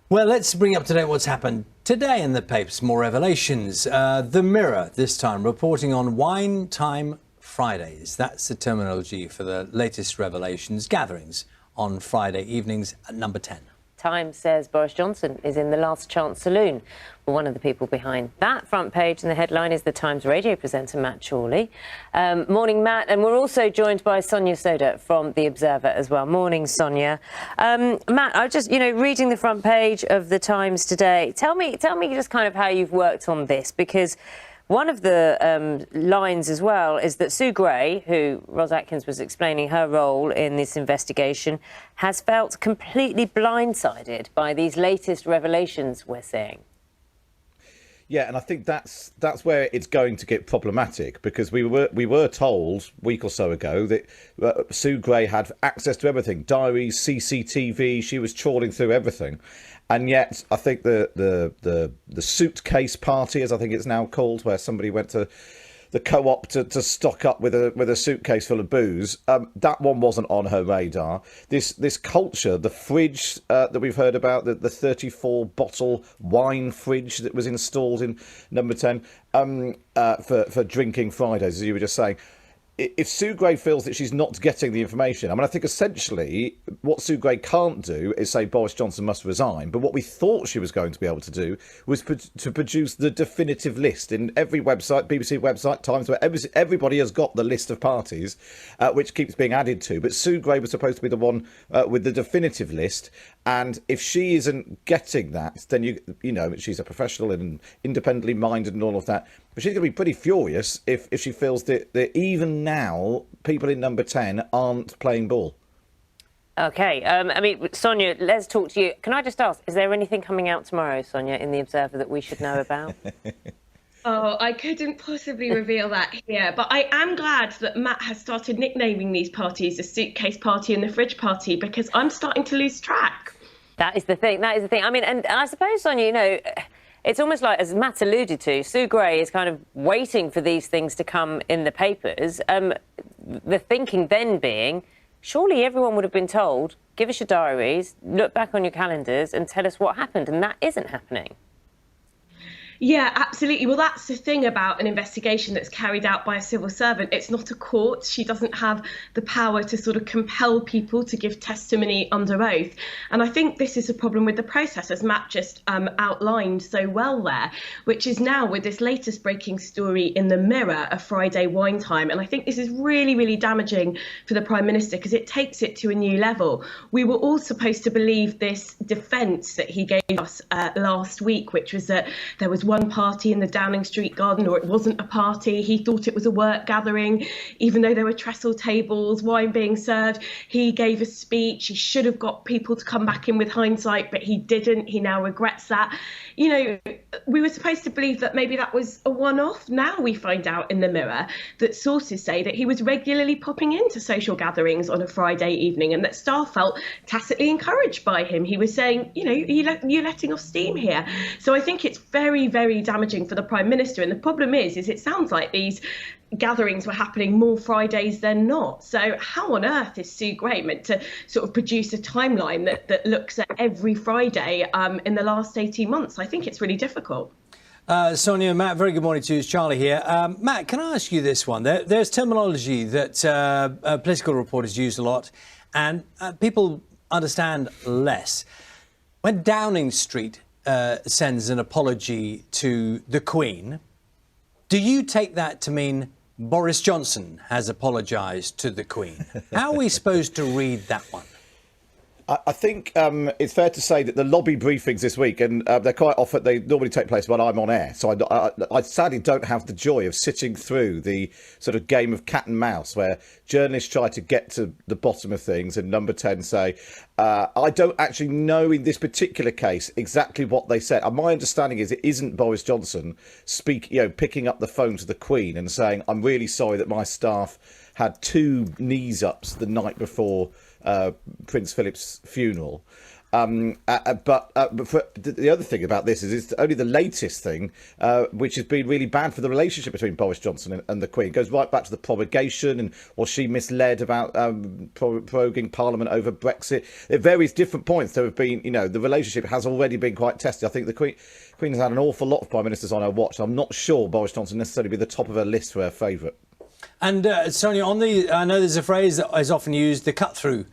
Well, let's bring up to date what's happened today in the papers. More revelations. The Mirror, this time, reporting on Wine Time Fridays. That's the terminology for the latest revelations, gatherings on Friday evenings at number 10. Times says Boris Johnson is in the last chance saloon. Well, one of the people behind that front page and the headline is the Times radio presenter Matt Chorley. Morning, Matt. And we're also joined by Sonia Sodha from The Observer as well. Morning, Sonia. Matt, I was just, reading the front page of the Times today. Tell me just kind of how you've worked on this, because one of the lines as well is that Sue Gray, who Ros Atkins was explaining her role in this investigation, has felt completely blindsided by these latest revelations we're seeing. Yeah, and I think that's where it's going to get problematic, because we were told a week or so ago that Sue Gray had access to everything, diaries, CCTV. She was trawling through everything. And yet, I think the suitcase party, as I think it's now called, where somebody went to the co-op to stock up with a suitcase full of booze, that one wasn't on her radar. This culture, the fridge that we've heard about, the 34-bottle wine fridge that was installed in number 10 for drinking Fridays, as you were just saying. If Sue Gray feels that she's not getting the information, I think essentially what Sue Gray can't do is say Boris Johnson must resign. But what we thought she was going to be able to do was to produce the definitive list in every website, BBC website, Times, where everybody has got the list of parties, which keeps being added to. But Sue Gray was supposed to be the one with the definitive list. And if she isn't getting that, then she's a professional and independently minded and all of that. But she's going to be pretty furious if she feels that even now people in number 10 aren't playing ball. OK, Sonia, let's talk to you. Can I just ask, is there anything coming out tomorrow, Sonia, in The Observer that we should know about? Oh, I couldn't possibly reveal that here, but I am glad that Matt has started nicknaming these parties the suitcase party and the fridge party, because I'm starting to lose track. That is the thing. And I suppose, Sonia, it's almost like, as Matt alluded to, Sue Gray is kind of waiting for these things to come in the papers. The thinking then being, surely everyone would have been told, give us your diaries, look back on your calendars and tell us what happened. And that isn't happening. Yeah, absolutely. Well, that's the thing about an investigation that's carried out by a civil servant. It's not a court. She doesn't have the power to sort of compel people to give testimony under oath. And I think this is a problem with the process, as Matt just outlined so well there, which is now with this latest breaking story in the Mirror of Friday Wine Time. And I think this is really, really damaging for the Prime Minister, because it takes it to a new level. We were all supposed to believe this defence that he gave us last week, which was that there was one party in the Downing Street garden, or it wasn't a party. He thought it was a work gathering, even though there were trestle tables, wine being served. He gave a speech. He should have got people to come back in with hindsight, but he didn't. He now regrets that. We were supposed to believe that maybe that was a one-off. Now we find out in the Mirror that sources say that he was regularly popping into social gatherings on a Friday evening, and that staff felt tacitly encouraged by him. He was saying, you're letting off steam here. So I think it's very, very damaging for the Prime Minister. And the problem is it sounds like these gatherings were happening more Fridays than not. So how on earth is Sue Gray meant to sort of produce a timeline that looks at every Friday in the last 18 months? I think it's really difficult. Sonia, Matt, very good morning to you. It's Charlie here. Matt, can I ask you this one? There's terminology that political reporters use a lot and people understand less. When Downing Street sends an apology to the Queen, do you take that to mean Boris Johnson has apologised to the Queen? How are we supposed to read that one? I think it's fair to say that the lobby briefings this week, and they're quite often, they normally take place when I'm on air. So I sadly don't have the joy of sitting through the sort of game of cat and mouse where journalists try to get to the bottom of things and number 10 say, I don't actually know in this particular case exactly what they said. My understanding is it isn't Boris Johnson picking up the phone to the Queen and saying, I'm really sorry that my staff had 2 knees ups the night before Prince Philip's funeral. But the other thing about this is it's only the latest thing, which has been really bad for the relationship between Boris Johnson and the Queen. It goes right back to the promulgation and was she misled about proroguing Parliament over Brexit. At various different points there have been, the relationship has already been quite tested. I think the Queen has had an awful lot of Prime Ministers on her watch. I'm not sure Boris Johnson necessarily be the top of her list for her favourite. And Sonia, I know there's a phrase that is often used, the cut-through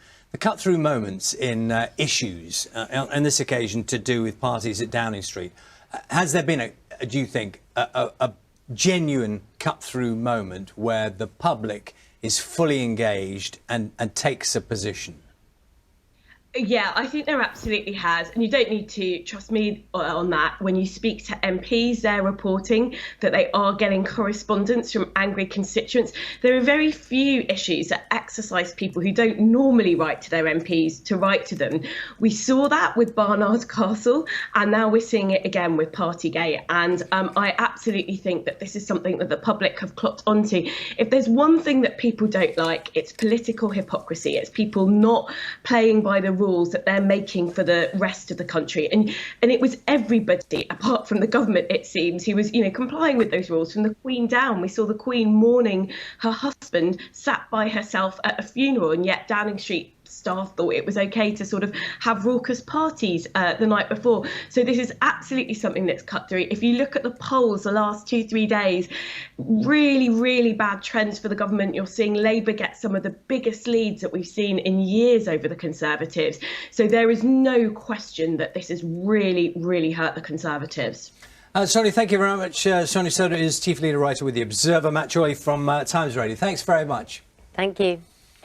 moments in issues, on this occasion to do with parties at Downing Street. Has there been, do you think, a genuine cut-through moment where the public is fully engaged and takes a position? Yeah, I think there absolutely has. And you don't need to trust me on that. When you speak to MPs, they're reporting that they are getting correspondence from angry constituents. There are very few issues that exercise people who don't normally write to their MPs to write to them. We saw that with Barnard Castle, and now we're seeing it again with Partygate. And I absolutely think that this is something that the public have clocked onto. If there's one thing that people don't like, it's political hypocrisy. It's people not playing by the rules that they're making for the rest of the country, and it was everybody apart from the government, it seems, who was complying with those rules, from the Queen down. We saw the Queen mourning her husband sat by herself at a funeral, and yet Downing Street staff thought it was okay to sort of have raucous parties the night before. So this is absolutely something that's cut through. If you look at the polls the last 2-3 days, really, really bad trends for the government. You're seeing Labour get some of the biggest leads that we've seen in years over the Conservatives. So there is no question that this has really, really hurt the Conservatives. Sonia, thank you very much. Sonia Sodha is Chief Leader Writer with The Observer. Matt Chorley from Times Radio. Thanks very much. Thank you.